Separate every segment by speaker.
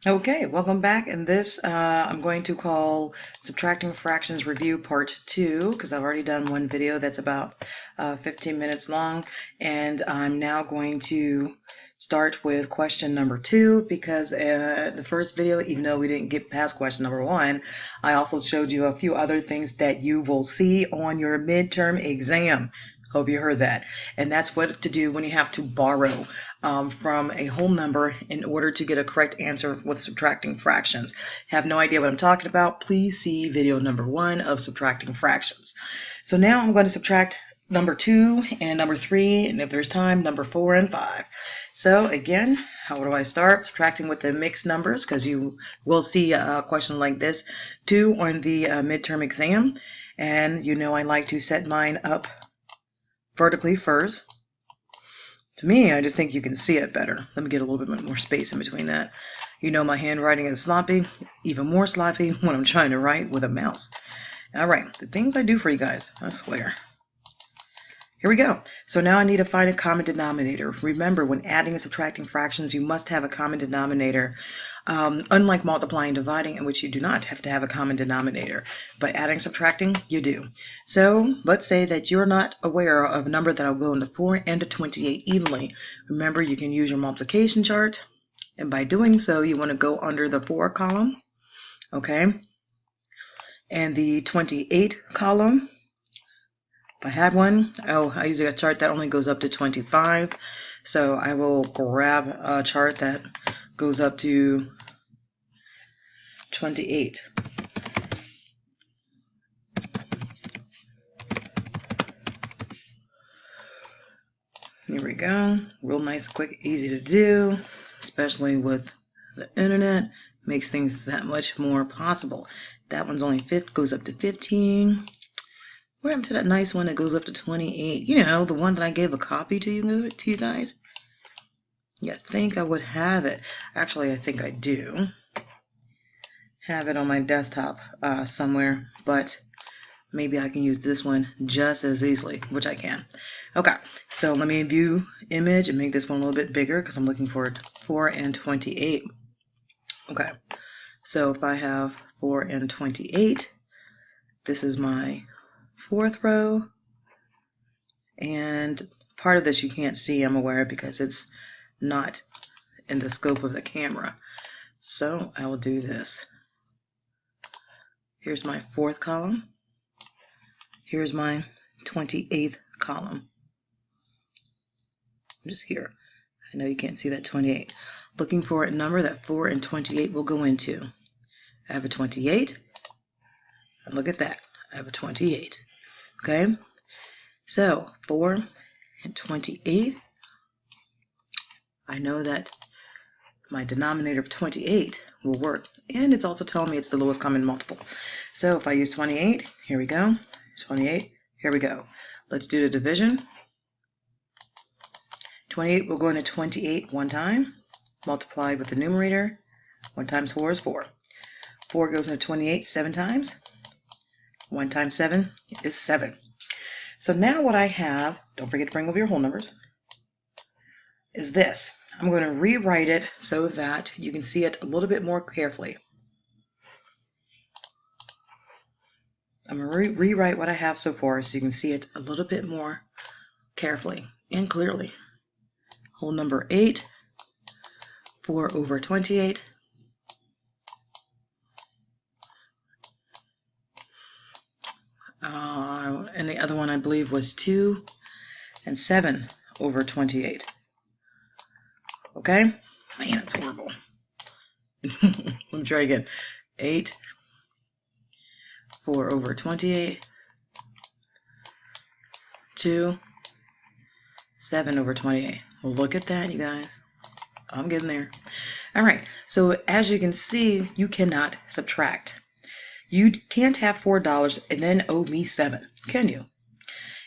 Speaker 1: Okay, welcome back. And this I'm going to call Subtracting Fractions Review Part 2 because I've already done one video that's about 15 minutes long. And I'm now going to start with question number 2 because the first video, even though we didn't get past question number 1, I also showed you a few other things that you will see on your midterm exam. Hope you heard that. And that's what to do when you have to borrow from a whole number in order to get a correct answer with subtracting fractions. Have no idea what I'm talking about? Please see video number 1 of subtracting fractions. So now I'm going to subtract number 2 and number 3, and if there's time, number 4 and 5. So again, how do I start? Subtracting with the mixed numbers, because you will see a question like this too on the midterm exam. And you know I like to set mine up vertically first. To me, I just think you can see it better. Let me get a little bit more space in between that. You know my handwriting is sloppy, even more sloppy when I'm trying to write with a mouse. All right, the things I do for you guys, I swear. Here we go. So now I need to find a common denominator. Remember, when adding and subtracting fractions, you must have a common denominator. Unlike multiplying and dividing, in which you do not have to have a common denominator. But adding and subtracting, you do. So let's say that you're not aware of a number that will go into 4 and to 28 evenly. Remember, you can use your multiplication chart. And by doing so, you want to go under the 4 column. Okay. And the 28 column. If I had one, I use a chart that only goes up to 25. So I will grab a chart that goes up to 28. Here we go. Real nice, quick, easy to do, especially with the internet. Makes things that much more possible. That one's only goes up to 15. What happened to that nice one that goes up to 28? You know, the one that I gave a copy to you guys. Yeah, I think I would have it. Actually, I think I do have it on my desktop somewhere, but maybe I can use this one just as easily, which I can. Okay, so let me view image and make this one a little bit bigger because I'm looking for 4 and 28. Okay, so if I have 4 and 28, this is my 4th row, and part of this you can't see, I'm aware, because it's not in the scope of the camera. So I will do this. Here's my 4th column. Here's my 28th column. Just here. I know you can't see that 28. Looking for a number that 4 and 28 will go into. I have a 28, and look at that. I have a 28. Okay? So 4 and 28. I know that my denominator of 28 will work. And it's also telling me it's the lowest common multiple. So if I use 28, here we go. 28, here we go. Let's do the division. 28 will go into 28 one time, multiplied with the numerator. 1 times 4 is 4. 4 goes into 28 7 times. 1 times 7 is 7. So now what I have, don't forget to bring over your whole numbers, is this. I'm going to rewrite it so that you can see it a little bit more carefully. I'm going to rewrite what I have so far so you can see it a little bit more carefully and clearly. Whole number 8, 4 over 28, and the other one I believe was 2 and 7 over 28. Okay? Man, it's horrible. Let me try again. 8, 4 over 28, 2, 7 over 28. Well, look at that, you guys. I'm getting there. All right, so as you can see, you cannot subtract. You can't have $4 and then owe me 7, can you?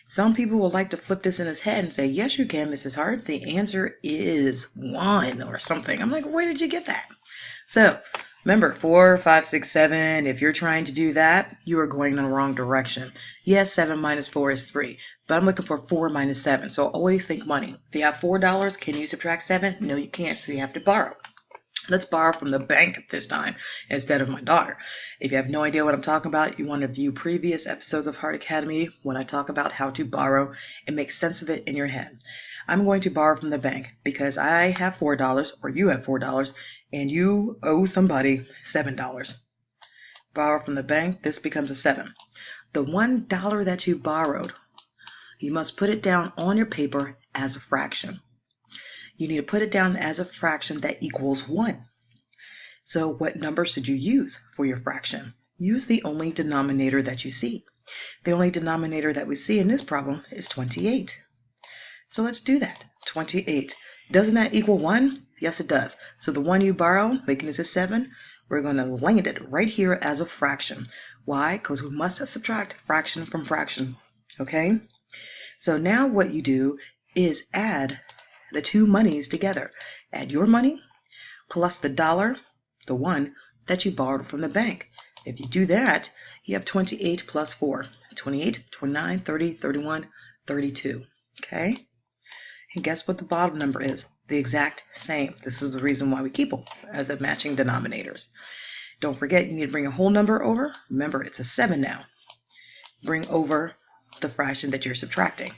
Speaker 1: Some people would like to flip this in his head and say, yes, you can, Mrs. Hart. The answer is 1 or something. I'm like, where did you get that? So remember, 4, 5, 6, 7. If you're trying to do that, you are going in the wrong direction. Yes, 7 minus 4 is 3, but I'm looking for 4 minus 7. So always think money. If you have $4, can you subtract 7? No, you can't, so you have to borrow. Let's borrow from the bank this time instead of my daughter. If you have no idea what I'm talking about, you want to view previous episodes of Heart Academy when I talk about how to borrow and make sense of it in your head. I'm going to borrow from the bank because I have $4 or you have $4 and you owe somebody $7. Borrow from the bank, this becomes a 7. The $1 that you borrowed, you must put it down on your paper as a fraction. You need to put it down as a fraction that equals 1. So what number should you use for your fraction? Use the only denominator that you see. The only denominator that we see in this problem is 28. So let's do that. 28. Doesn't that equal 1? Yes, it does. So the one you borrow, making this a 7, we're going to land it right here as a fraction. Why? Because we must subtract fraction from fraction. Okay? So now what you do is add the two monies together. Add your money plus the dollar, the one that you borrowed from the bank. If you do that, you have 28 plus 4. 28, 29, 30, 31, 32. Okay? And guess what the bottom number is? The exact same. This is the reason why we keep them as the matching denominators. Don't forget, you need to bring a whole number over. Remember, it's a 7 now. Bring over the fraction that you're subtracting.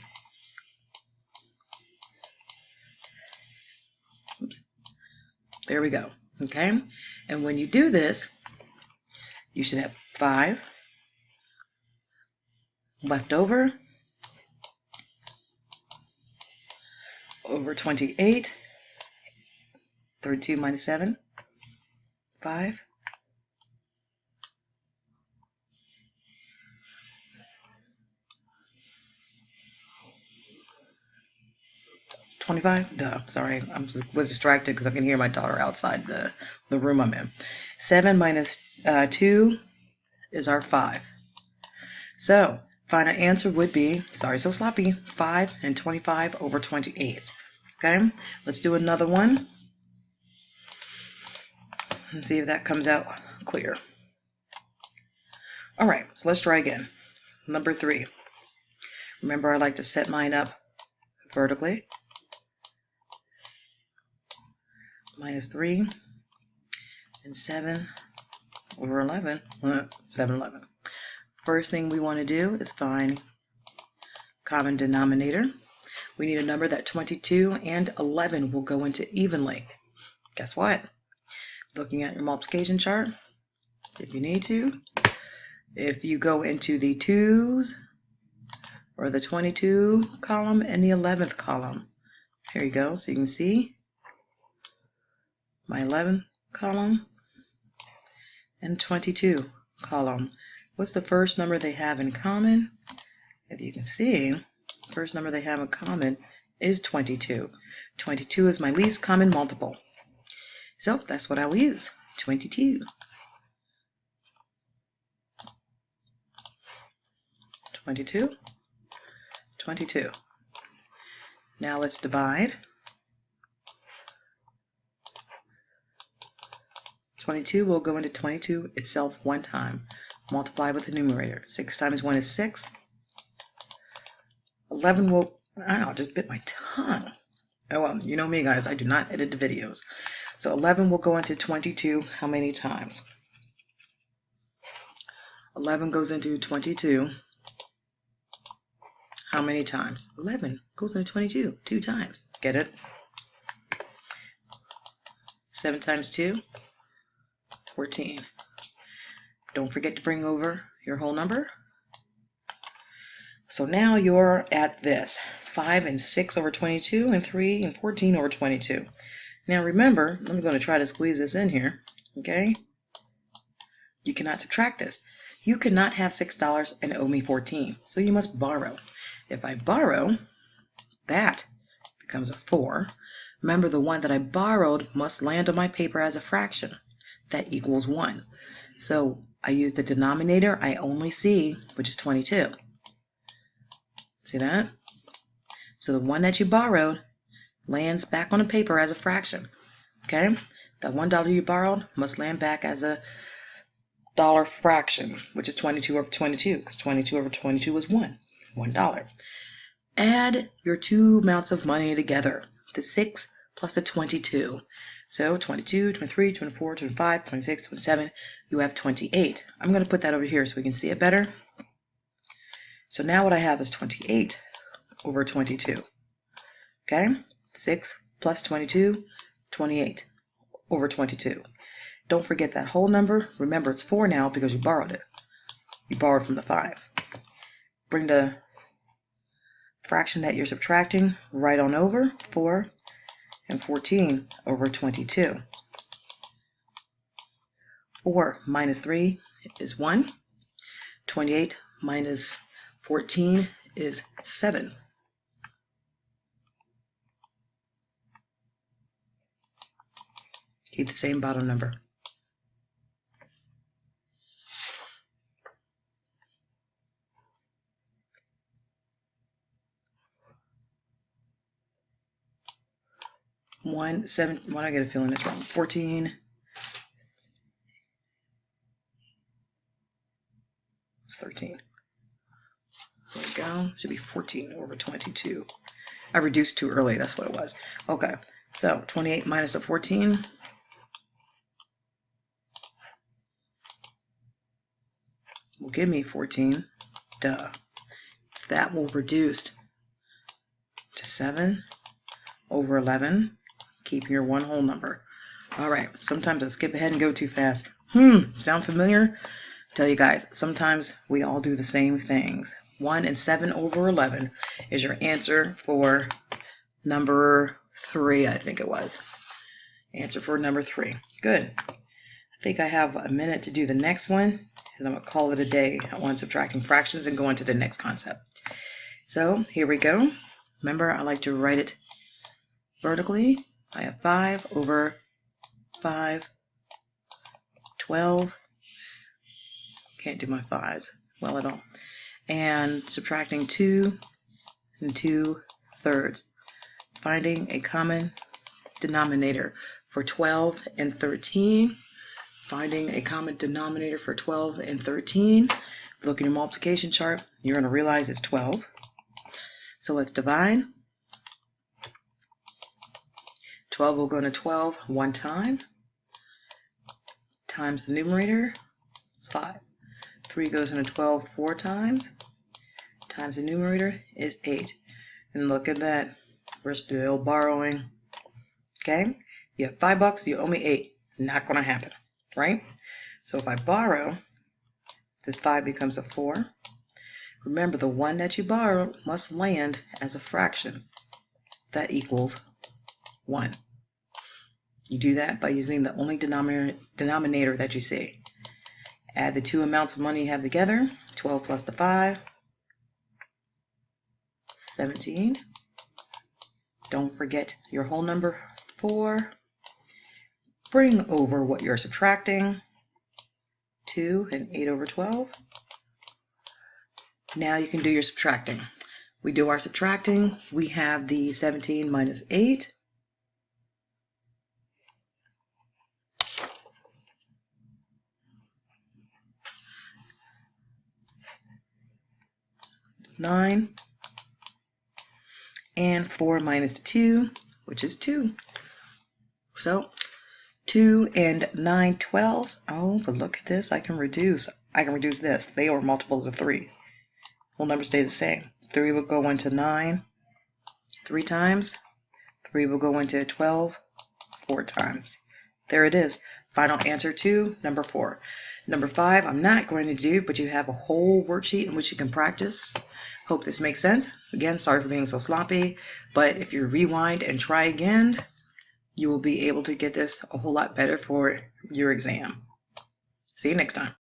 Speaker 1: Oops. There we go. Okay? And when you do this, you should have 5 left over 28. 32 minus 7, 5. $25? Duh, sorry, I was distracted because I can hear my daughter outside the room I'm in. 7 minus 2 is our 5. So, final answer would be, sorry so sloppy, 5 and 25 over 28. Okay, let's do another one. And see if that comes out clear. All right, so let's try again. Number 3. Remember, I like to set mine up vertically. Minus 3 and 7 over 11. 7/11. First thing we want to do is find common denominator. We need a number that 22 and 11 will go into evenly. Guess what? Looking at your multiplication chart, if you need to, if you go into the 2's or the 22 column and the 11th column, here you go. So you can see my 11th column and 22 column. What's the first number they have in common? If you can see, the first number they have in common is 22. 22 is my least common multiple. So that's what I will use, 22. 22, 22. Now let's divide. 22 will go into 22 itself one time. Multiply with the numerator. 6 times 1 is 6. 11 will, ow, just bit my tongue. Oh well, you know me guys, I do not edit the videos. So 11 will go into 22 how many times? 11 goes into 22 how many times? 11 goes into 22 2 times. Get it? 7 times 2? 14. Don't forget to bring over your whole number. So now you're at this 5 and 6 over 22 and 3 and 14 over 22. Now remember, I'm going to try to squeeze this in here. Okay? You cannot subtract this. You cannot have $6 and owe me 14. So you must borrow. If I borrow, that becomes a 4. Remember, the one that I borrowed must land on my paper as a fraction. That equals 1. So I use the denominator I only see, which is 22. See that? So the one that you borrowed lands back on the paper as a fraction. Okay? That $1 you borrowed must land back as a dollar fraction, which is 22 over 22, because 22 over 22 is $1. Add your two amounts of money together, the 6 plus the 22. So 22, 23, 24, 25, 26, 27, you have 28. I'm going to put that over here so we can see it better. So now what I have is 28 over 22. Okay? 6 plus 22, 28 over 22. Don't forget that whole number. Remember, it's 4 now because you borrowed it. You borrowed from the 5. Bring the fraction that you're subtracting right on over. 4 and 14 over 22. 4 minus 3 is 1. 28 minus 14 is 7. Keep the same bottom number. Why I get a feeling it's wrong. 14. It's 13. There we go. Should be 14 over 22. I reduced too early. That's what it was. Okay. So 28 minus the 14. Will give me 14. Duh. That will reduce to 7 over 11. Keep your one whole number. All right. Sometimes I skip ahead and go too fast. Sound familiar? Tell you guys, sometimes we all do the same things. 1 and 7 over 11 is your answer for number 3, I think it was. Answer for number 3. Good. I think I have a minute to do the next one, and I'm going to call it a day on subtracting fractions and go into the next concept. So here we go. Remember, I like to write it vertically. I have 5 over 5, 12. Can't do my 5s well at all. And subtracting 2 and 2/3. Finding a common denominator for 12 and 13. Finding a common denominator for 12 and 13. Look at your multiplication chart. You're going to realize it's 12. So let's divide. 12 will go into 12 one time. Times the numerator. It's 5. 3 goes into 12 4 times. Times the numerator is 8. And look at that. We're still borrowing. Okay? You have $5. You owe me 8. Not going to happen. Right? So if I borrow, this 5 becomes a 4. Remember, the one that you borrow must land as a fraction. That equals 1. You do that by using the only denominator that you see. Add the two amounts of money you have together. 12 plus the 5. 17. Don't forget your whole number, 4. Bring over what you're subtracting. 2 and 8 over 12. Now you can do your subtracting. We do our subtracting. We have the 17 minus 8. Nine. And 4 minus 2, which is 2. So 2 and 9 twelfths. Oh, but look at this. I can reduce this. They are multiples of 3. Whole number stays the same. 3 will go into 9 3 times. 3 will go into 12 4 times. There it is. Final answer to number 4. Number 5, I'm not going to do, but you have a whole worksheet in which you can practice. Hope this makes sense. Again, sorry for being so sloppy, but if you rewind and try again, you will be able to get this a whole lot better for your exam. See you next time.